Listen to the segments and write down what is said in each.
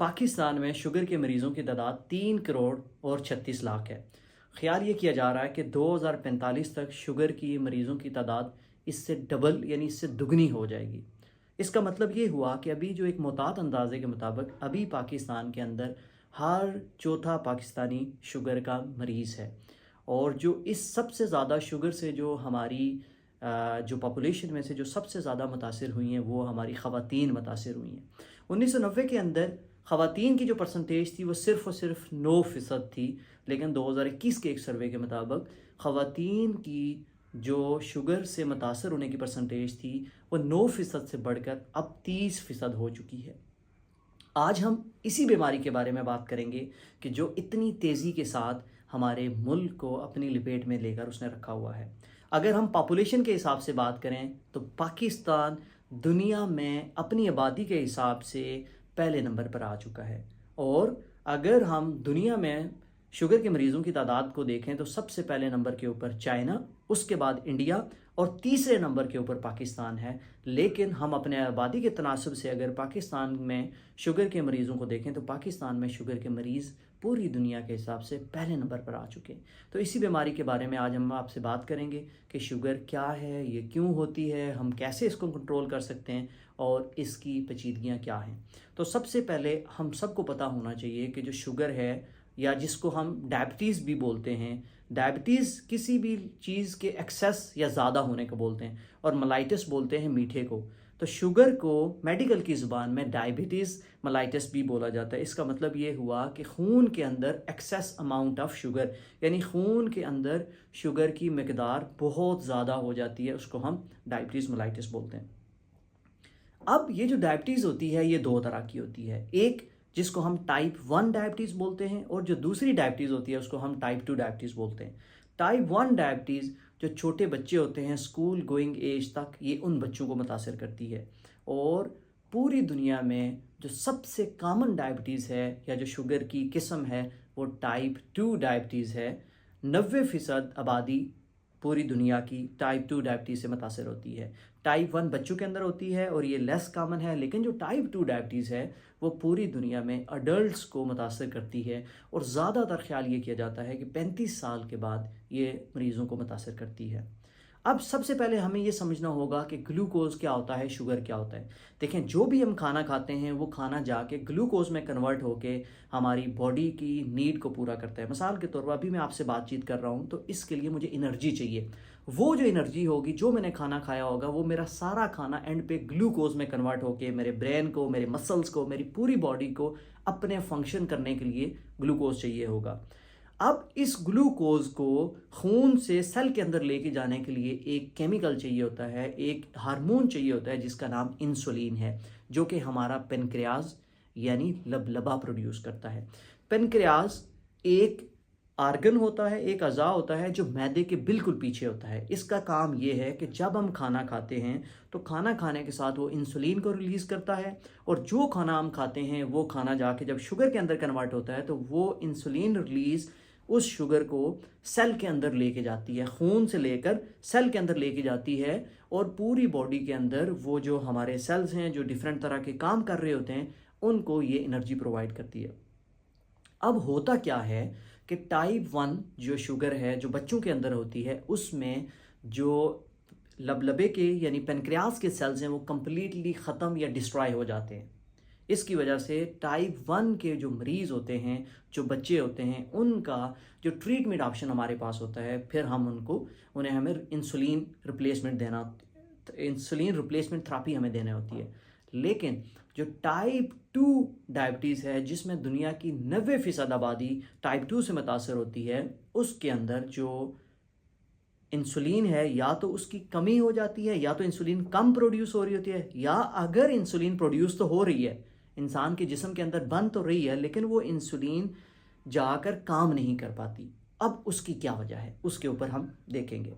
पाकिस्तान में शुगर के मरीज़ों की तादाद 3 करोड़ और 36 लाख है। ख्याल ये किया जा रहा है कि 2045 तक शुगर की मरीज़ों की तादाद इससे डबल यानी इससे दुगनी हो जाएगी। इसका मतलब ये हुआ कि अभी जो एक मुताद अंदाजे के मुताबिक अभी पाकिस्तान के अंदर हर चौथा पाकिस्तानी शुगर का मरीज़ है। और जो इस सबसे ज़्यादा शुगर से जो हमारी जो पॉपुलेशन में से जो सबसे ज़्यादा मुतासिर हुई हैं वो हमारी ख़वातीन मुतासिर हुई हैं। 1990 के अंदर ख़वातीन की जो परसेंटेज थी वो सिर्फ़ और सिर्फ 9% थी, लेकिन 2021 के एक सर्वे के मुताबिक ख़वातीन की जो शुगर से मुतासर होने की परसेंटेज थी वो 9% से बढ़कर अब 30% हो चुकी है। आज हम इसी बीमारी के बारे में बात करेंगे कि जो इतनी तेज़ी के साथ हमारे मुल्क को अपनी लपेट में लेकर उसने रखा हुआ है। अगर हम पॉपुलेशन के हिसाब से बात करें तो पाकिस्तान दुनिया में अपनी आबादी के हिसाब से पहले नंबर पर आ चुका है। और अगर हम दुनिया में शुगर के मरीज़ों की तादाद को देखें तो सबसे पहले नंबर के ऊपर चाइना, उसके बाद इंडिया और तीसरे नंबर के ऊपर पाकिस्तान है। लेकिन हम अपने आबादी के तनासब से अगर पाकिस्तान में शुगर के मरीज़ों को देखें तो पाकिस्तान में शुगर के मरीज़ पूरी दुनिया के हिसाब से पहले नंबर पर आ चुके हैं। तो इसी बीमारी के बारे में आज हम आपसे बात करेंगे कि शुगर क्या है, ये क्यों होती है, हम कैसे इसको कंट्रोल कर सकते हैं और इसकी पेचीदगियाँ क्या हैं। तो सबसे पहले हम सबको पता होना चाहिए कि जो शुगर है या जिसको हम डायबिटीज़ भी बोलते हैं, डायबिटीज़ किसी भी चीज़ के एक्सेस या ज़्यादा होने को बोलते हैं और मलाइटिस बोलते हैं मीठे को। तो शुगर को मेडिकल की ज़ुबान में डायबिटीज़ मलाइटिस भी बोला जाता है। इसका मतलब ये हुआ कि खून के अंदर एक्सेस अमाउंट ऑफ शुगर यानी खून के अंदर शुगर की मकदार बहुत ज़्यादा हो जाती है, उसको हम डायबिटीज़ मलाइटिस बोलते हैं। अब ये जो डायबिटीज़ होती है ये दो तरह की होती है, एक जिसको हम टाइप 1 डायबिटीज़ बोलते हैं और जो दूसरी डायबिटीज़ होती है उसको हम टाइप 2 डायबिटीज़ बोलते हैं। टाइप 1 डायबिटीज़ जो छोटे बच्चे होते हैं स्कूल गोइंग एज तक, ये उन बच्चों को मुतासर करती है। और पूरी दुनिया में जो सबसे कॉमन डायबिटीज़ है या जो शुगर की किस्म है वो टाइप 2 डायबिटीज़ है। 90% आबादी पूरी दुनिया की टाइप 2 डायबिटीज़ से मुतासर होती है। टाइप 1 बच्चों के अंदर होती है और ये लेस कॉमन है, लेकिन जो टाइप 2 डायबिटीज़ है वो पूरी दुनिया में अडल्ट्स को मुतासर करती है और ज़्यादातर ख्याल ये किया जाता है कि 35 साल के बाद ये मरीज़ों को मुतासर करती है। अब सबसे पहले हमें ये समझना होगा कि ग्लूकोज़ क्या होता है, शुगर क्या होता है। देखें, जो भी हम खाना खाते हैं वो खाना जाके ग्लूकोज़ में कन्वर्ट होके हमारी बॉडी की नीड को पूरा करता है। मिसाल के तौर पर अभी मैं आपसे बातचीत कर रहा हूँ तो इसके लिए मुझे एनर्जी चाहिए। वो जो एनर्जी होगी, जो मैंने खाना खाया होगा, वो मेरा सारा खाना एंड पे ग्लूकोज़ में कन्वर्ट होके मेरे ब्रेन को, मेरे मसल्स को, मेरी पूरी बॉडी को अपने फंक्शन करने के लिए ग्लूकोज़ चाहिए होगा। अब इस ग्लूकोज को खून से सेल के अंदर लेके जाने के लिए एक केमिकल चाहिए होता है, एक हार्मोन चाहिए होता है जिसका नाम इंसुलिन है, जो कि हमारा पेनक्रियाज यानी लबलबा प्रोड्यूस करता है। पेनक्रियाज एक आर्गन होता है, एक अज़ा होता है जो मैदे के बिल्कुल पीछे होता है। इसका काम ये है कि जब हम खाना खाते हैं तो खाना खाने के साथ वो इंसुलिन को रिलीज़ करता है और जो खाना हम खाते हैं वो खाना जाके जब शुगर के अंदर कन्वर्ट होता है तो वो इंसुलिन रिलीज़ उस शुगर को सेल के अंदर लेके जाती है, खून से लेकर सेल के अंदर लेके जाती है और पूरी बॉडी के अंदर वो जो हमारे सेल्स हैं जो डिफरेंट तरह के काम कर रहे होते हैं उनको ये एनर्जी प्रोवाइड करती है। अब होता क्या है कि टाइप 1 जो शुगर है जो बच्चों के अंदर होती है उसमें जो लबलबे के यानी पेनक्रियास के सेल्स हैं वो कम्प्लीटली ख़त्म या डिस्ट्रॉय हो जाते हैं। इसकी वजह से टाइप 1 के जो मरीज़ होते हैं, जो बच्चे होते हैं, उनका जो ट्रीटमेंट ऑप्शन हमारे पास होता है, फिर हम हमें इंसुलिन रिप्लेसमेंट देना, इंसुलिन रिप्लेसमेंट थेरेपी हमें देनी होती है। लेकिन जो टाइप 2 डायबिटीज़ है जिसमें दुनिया की 90% आबादी टाइप 2 से मुतासर होती है, उसके अंदर जो इंसुलिन है या तो उसकी कमी हो जाती है या तो इंसुलिन कम प्रोड्यूस हो रही होती है, या अगर इंसुलिन प्रोड्यूस तो हो रही है, इंसान के जिस्म के अंदर बन तो रही है, लेकिन वो इंसुलिन जाकर काम नहीं कर पाती। अब उसकी क्या वजह है उसके ऊपर हम देखेंगे।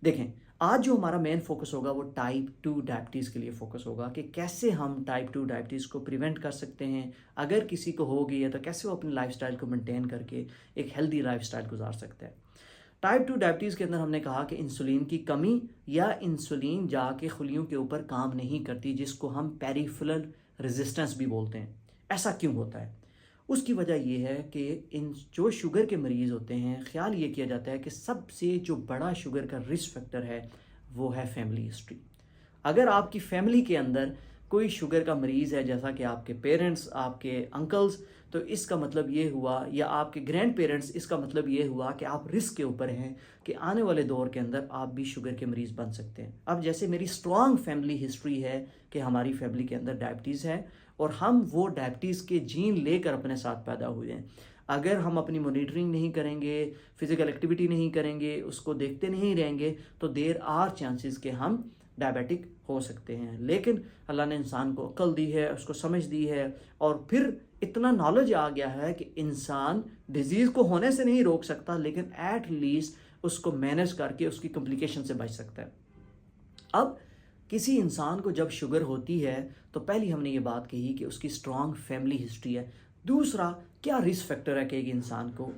देखें, आज जो हमारा मेन फोकस होगा वो टाइप 2 डायबिटीज़ के लिए फोकस होगा कि कैसे हम टाइप 2 डायबिटीज़ को प्रिवेंट कर सकते हैं। अगर किसी को हो गई है तो कैसे वो अपनी लाइफस्टाइल को मेंटेन करके एक हेल्दी लाइफस्टाइल गुजार सकता है। टाइप 2 डायबिटीज़ के अंदर हमने कहा कि इंसुलिन की कमी या इंसुलिन जाके खुलियों के ऊपर काम नहीं करती, जिसको हम पेरिफेरल रेजिस्टेंस भी बोलते हैं। ऐसा क्यों होता है? उसकी वजह ये है कि इन जो शुगर के मरीज़ होते हैं, ख्याल ये किया जाता है कि सबसे जो बड़ा शुगर का रिस्क फैक्टर है वो है फैमिली हिस्ट्री। अगर आपकी फैमिली के अंदर कोई शुगर का मरीज़ है, जैसा कि आपके पेरेंट्स, आपके अंकल्स, तो इसका मतलब ये हुआ, या आपके ग्रैंड पेरेंट्स, इसका मतलब ये हुआ कि आप रिस्क के ऊपर हैं कि आने वाले दौर के अंदर आप भी शुगर के मरीज़ बन सकते हैं। अब जैसे मेरी स्ट्रॉन्ग फैमिली हिस्ट्री है कि हमारी फैमिली के अंदर डायबिटीज़ है और हम वो डायबिटीज़ के जीन लेकर अपने साथ पैदा हुए हैं। अगर हम अपनी मॉनिटरिंग नहीं करेंगे, फिज़िकल एक्टिविटी नहीं करेंगे, उसको देखते नहीं रहेंगे, तो देर आर चांसेस कि हम डायबिटिक हो सकते हैं। लेकिन अल्लाह ने इंसान को अक्ल दी है, उसको समझ दी है, और फिर इतना नॉलेज आ गया है कि इंसान डिजीज़ को होने से नहीं रोक सकता, लेकिन एट लीस्ट उसको मैनेज करके उसकी कॉम्प्लिकेशन से बच सकता है। अब किसी इंसान को जब शुगर होती है तो पहली हमने ये बात कही कि उसकी स्ट्रॉन्ग फैमिली हिस्ट्री है। दूसरा, क्या रिस्क फैक्टर है कि एक इंसान को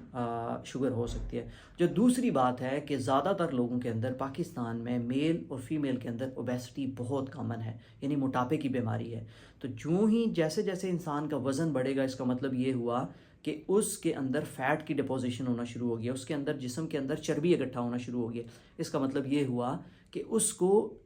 शुगर हो सकती है। जो दूसरी बात है कि ज़्यादातर लोगों के अंदर पाकिस्तान में मेल और फीमेल के अंदर ओबेसिटी बहुत कॉमन है, यानी मोटापे की बीमारी है। तो जो ही जैसे जैसे इंसान का वज़न बढ़ेगा, इसका मतलब ये हुआ कि उसके अंदर फ़ैट की डिपोजिशन होना शुरू हो गया, उसके अंदर जिस्म के अंदर चर्बी इकट्ठा होना शुरू हो गया। इसका मतलब ये हुआ कि उसको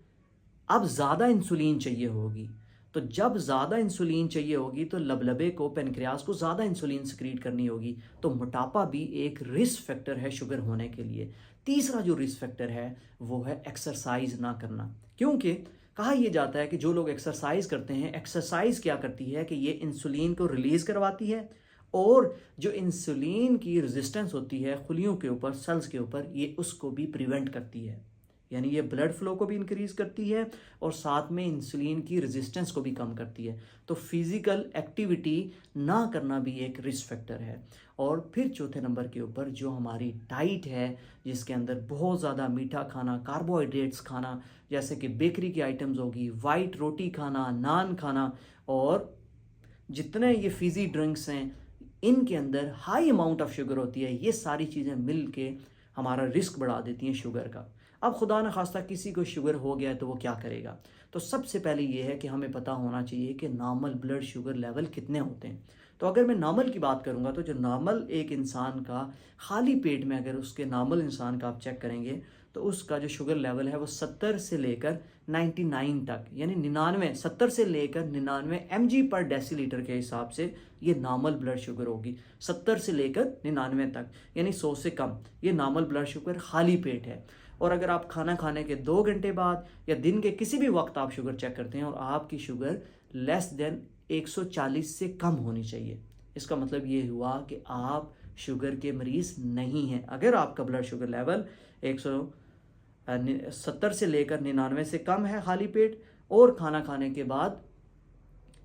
अब ज़्यादा इंसुलिन चाहिए होगी। तो जब ज़्यादा इंसुलिन चाहिए होगी तो लबलबे को, पेनक्रियास को ज़्यादा इंसुलिन सिक्रीट करनी होगी। तो मोटापा भी एक रिस्क फैक्टर है शुगर होने के लिए। तीसरा जो रिस्क फैक्टर है वो है एक्सरसाइज ना करना, क्योंकि कहा यह जाता है कि जो लोग एक्सरसाइज करते हैं, एक्सरसाइज क्या करती है कि ये इंसुलिन को रिलीज़ करवाती है, और जो इंसुलिन की रेजिस्टेंस होती है खुलियों के ऊपर, सेल्स के ऊपर, ये उसको भी प्रिवेंट करती है। यानी ये ब्लड फ्लो को भी इंक्रीज़ करती है और साथ में इंसुलिन की रेजिस्टेंस को भी कम करती है। तो फिज़िकल एक्टिविटी ना करना भी एक रिस्क फैक्टर है। और फिर चौथे नंबर के ऊपर जो हमारी डाइट है, जिसके अंदर बहुत ज़्यादा मीठा खाना, कार्बोहाइड्रेट्स खाना, जैसे कि बेकरी की आइटम्स होगी, वाइट रोटी खाना, नान खाना, और जितने ये फिज़ी ड्रिंक्स हैं इनके अंदर हाई अमाउंट ऑफ शुगर होती है। ये सारी चीज़ें मिल के हमारा रिस्क बढ़ा देती हैं शुगर का। अब खुदा न खास्ता किसी को शुगर हो गया है तो वो क्या करेगा? तो सबसे पहले ये है कि हमें पता होना चाहिए कि नॉर्मल ब्लड शुगर लेवल कितने होते हैं। तो अगर मैं नॉर्मल की बात करूँगा तो जो नॉर्मल एक इंसान का खाली पेट में, अगर उसके नॉर्मल इंसान का आप चेक करेंगे तो उसका जो शुगर लेवल है वो 70 से लेकर 99 तक, यानी 99, 70 से लेकर 99 mg पर डेसीलीटर के हिसाब से ये नॉर्मल ब्लड शुगर होगी। 70 से लेकर 99 तक, यानी 100 से कम, ये नॉर्मल ब्लड शुगर खाली पेट है। और अगर आप खाना खाने के 2 घंटे बाद या दिन के किसी भी वक्त आप शुगर चेक करते हैं और आपकी शुगर लेस देन 140 से कम होनी चाहिए, इसका मतलब ये हुआ कि आप शुगर के मरीज़ नहीं हैं। अगर आपका ब्लड शुगर लेवल 170 से लेकर 99 से कम है खाली पेट, और खाना खाने के बाद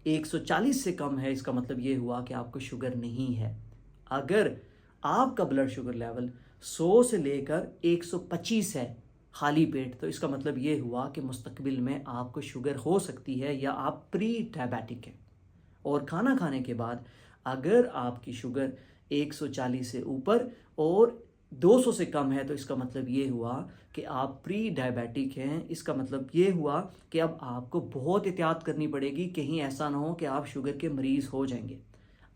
140 से कम है, इसका मतलब ये हुआ कि आपको शुगर नहीं है। अगर आपका ब्लड शुगर लेवल 100 से लेकर 125 है खाली पेट, तो इसका मतलब ये हुआ कि मुस्तकबिल में आपको शुगर हो सकती है या आप प्री डायबिटिक हैं। और खाना खाने के बाद अगर आपकी शुगर 140 से ऊपर और 200 से कम है, तो इसका मतलब ये हुआ कि आप प्री डायबिटिक हैं। इसका मतलब ये हुआ कि अब आपको बहुत एहतियात करनी पड़ेगी, कहीं ऐसा ना हो कि आप शुगर के मरीज़ हो जाएंगे।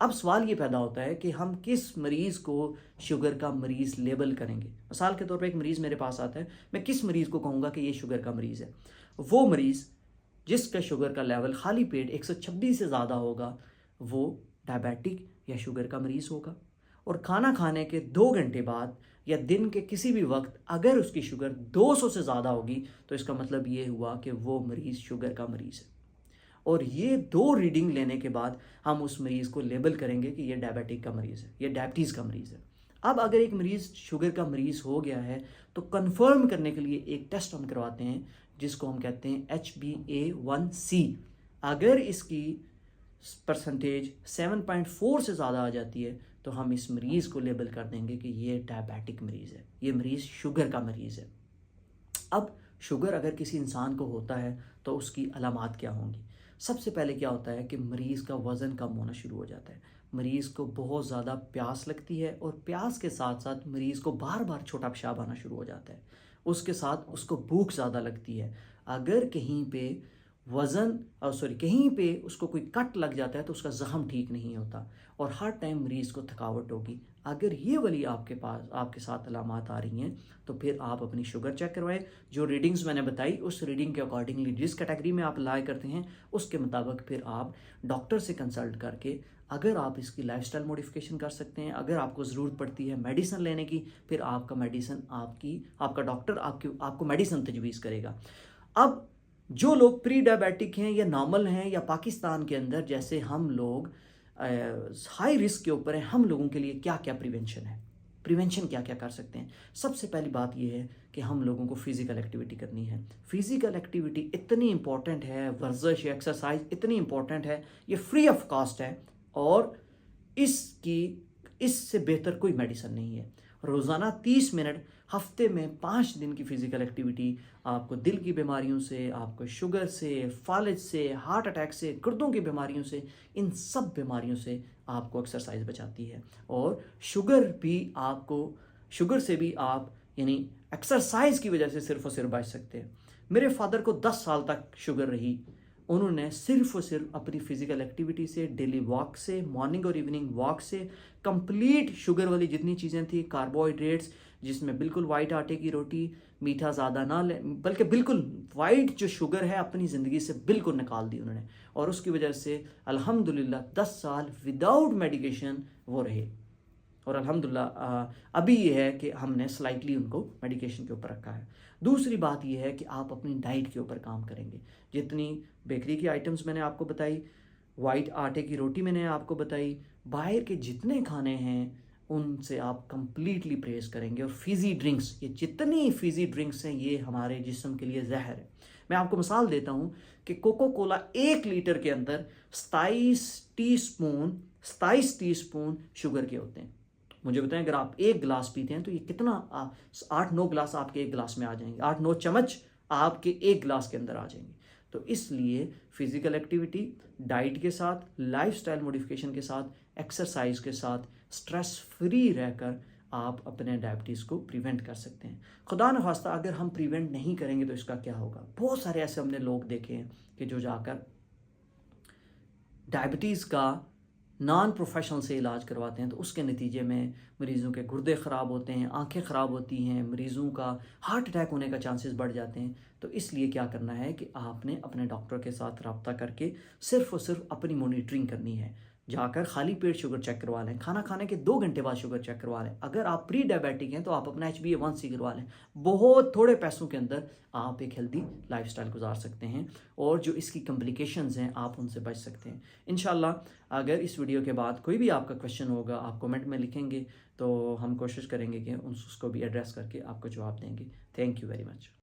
अब सवाल ये पैदा होता है कि हम किस मरीज़ को शुगर का मरीज़ लेबल करेंगे। मिसाल के तौर पे एक मरीज़ मेरे पास आता है, मैं किस मरीज़ को कहूँगा कि ये शुगर का मरीज़ है? वो मरीज़ जिसका शुगर का लेवल खाली पेट 126 से ज़्यादा होगा, वो डायबिटिक या शुगर का मरीज़ होगा। और खाना खाने के 2 घंटे बाद या दिन के किसी भी वक्त अगर उसकी शुगर 200 से ज़्यादा होगी, तो इसका मतलब ये हुआ कि वो मरीज़ शुगर का मरीज़ है। और ये 2 रीडिंग लेने के बाद हम उस मरीज़ को लेबल करेंगे कि ये डायबिटिक का मरीज़ है, ये डायबिटीज़ का मरीज़ है। अब अगर एक मरीज़ शुगर का मरीज़ हो गया है तो कंफर्म करने के लिए एक टेस्ट हम करवाते हैं जिसको हम कहते हैं HbA1c। अगर इसकी परसेंटेज 7.4 से ज़्यादा आ जाती है तो हम इस मरीज़ को लेबल कर देंगे कि ये डायबिटिक मरीज़ है, ये मरीज़ शुगर का मरीज़ है। अब शुगर अगर किसी इंसान को होता है तो उसकी अलामात क्या होंगी? सबसे पहले क्या होता है कि मरीज़ का वज़न कम होना शुरू हो जाता है, मरीज़ को बहुत ज़्यादा प्यास लगती है, और प्यास के साथ साथ मरीज़ को बार बार छोटा पेशाब आना शुरू हो जाता है। उसके साथ उसको भूख ज़्यादा लगती है। अगर कहीं पे वज़न और सॉरी कहीं पे उसको कोई कट लग जाता है तो उसका ज़ख़म ठीक नहीं होता और हर टाइम मरीज़ को थकावट होगी। अगर ये वाली आपके पास आपके साथ अलामात आ रही हैं तो फिर आप अपनी शुगर चेक करवाएं। जो रीडिंग्स मैंने बताई उस रीडिंग के अकॉर्डिंगली जिस कैटेगरी में आप लाया करते हैं उसके मुताबिक फिर आप डॉक्टर से कंसल्ट करके अगर आप इसकी लाइफस्टाइल मॉडिफिकेशन कर सकते हैं, अगर आपको ज़रूरत पड़ती है मेडिसिन लेने की, फिर आपका मेडिसिन आपका डॉक्टर आपको मेडिसिन तजवीज़ करेगा। अब जो लोग प्री डायबिटिक हैं या नॉर्मल हैं या पाकिस्तान के अंदर जैसे हम लोग हाई रिस्क के ऊपर हैं, हम लोगों के लिए क्या क्या प्रिवेंशन है, प्रिवेंशन क्या क्या कर सकते हैं। सबसे पहली बात यह है कि हम लोगों को फ़िज़िकल एक्टिविटी करनी है। फ़िज़िकल एक्टिविटी इतनी इंपॉर्टेंट है, वर्जिश एक्सरसाइज इतनी इंपॉर्टेंट है, ये फ्री ऑफ कॉस्ट है और इससे बेहतर कोई मेडिसिन नहीं है। रोज़ाना 30 मिनट, हफ्ते में 5 दिन की फ़िज़िकल एक्टिविटी आपको दिल की बीमारियों से, आपको शुगर से, फालिज से, हार्ट अटैक से, गुर्दों की बीमारियों से, इन सब बीमारियों से आपको एक्सरसाइज बचाती है। और शुगर से भी आप यानी एक्सरसाइज की वजह से सिर्फ और सिर्फ बच सकते हैं। मेरे फादर को 10 साल तक शुगर रही, उन्होंने सिर्फ और सिर्फ अपनी फ़िज़िकल एक्टिविटी से, डेली वॉक से, मॉर्निंग और इवनिंग वॉक से, कंप्लीट शुगर वाली जितनी चीज़ें थी, कार्बोहाइड्रेट्स जिसमें बिल्कुल वाइट आटे की रोटी, मीठा ज़्यादा ना ले, बल्कि बिल्कुल वाइट जो शुगर है अपनी ज़िंदगी से बिल्कुल निकाल दी उन्होंने। और उसकी वजह से अल्हम्दुलिल्लाह 10 साल विदाउट मेडिकेशन वो रहे। और अल्हम्दुलिल्लाह अभी ये है कि हमने स्लाइटली उनको मेडिकेशन के ऊपर रखा है। दूसरी बात ये है कि आप अपनी डाइट के ऊपर काम करेंगे। जितनी बेकरी की आइटम्स मैंने आपको बताई, वाइट आटे की रोटी मैंने आपको बताई, बाहर के जितने खाने हैं उनसे आप कंप्लीटली परहेज करेंगे। और फ़िज़ी ड्रिंक्स, ये जितनी फ़िज़ी ड्रिंक्स हैं ये हमारे जिस्म के लिए जहर है। मैं आपको मिसाल देता हूँ कि कोको कोला 1 लीटर के अंदर 27 टीस्पून शुगर के होते हैं। मुझे बताएं अगर आप 1 गिलास पीते हैं तो ये कितना 8-9 गिलास आपके 1 गिलास में आ जाएंगे, 8-9 चम्मच आपके 1 गिलास के अंदर आ जाएंगे। तो इसलिए फ़िज़िकल एक्टिविटी, डाइट के साथ, लाइफस्टाइल मॉडिफिकेशन के साथ, एक्सरसाइज के साथ, स्ट्रेस फ्री रहकर आप अपने डायबिटीज़ को प्रिवेंट कर सकते हैं। खुदा न खास्ता अगर हम प्रिवेंट नहीं करेंगे तो इसका क्या होगा। बहुत सारे ऐसे हमने लोग देखे हैं कि जो जाकर डायबिटीज़ का नॉन प्रोफेशनल से इलाज करवाते हैं तो उसके नतीजे में मरीज़ों के गुर्दे ख़राब होते हैं, आंखें ख़राब होती हैं, मरीज़ों का हार्ट अटैक होने का चांसेस बढ़ जाते हैं। तो इसलिए क्या करना है कि आपने अपने डॉक्टर के साथ रब्ता करके सिर्फ़ और सिर्फ अपनी मॉनिटरिंग करनी है। जाकर खाली पेट शुगर चेक करवा लें, खाना खाने के 2 घंटे बाद शुगर चेक करवा लें। अगर आप प्री डायबिटिक हैं तो आप अपना HbA1c करवा लें। बहुत थोड़े पैसों के अंदर आप एक हेल्दी लाइफस्टाइल गुजार सकते हैं और जो इसकी कॉम्प्लिकेशंस हैं आप उनसे बच सकते हैं। इंशाल्लाह अगर इस वीडियो के बाद कोई भी आपका क्वेश्चन होगा आप कमेंट में लिखेंगे तो हम कोशिश करेंगे कि उसको भी एड्रेस करके आपको जवाब देंगे। Thank you very much.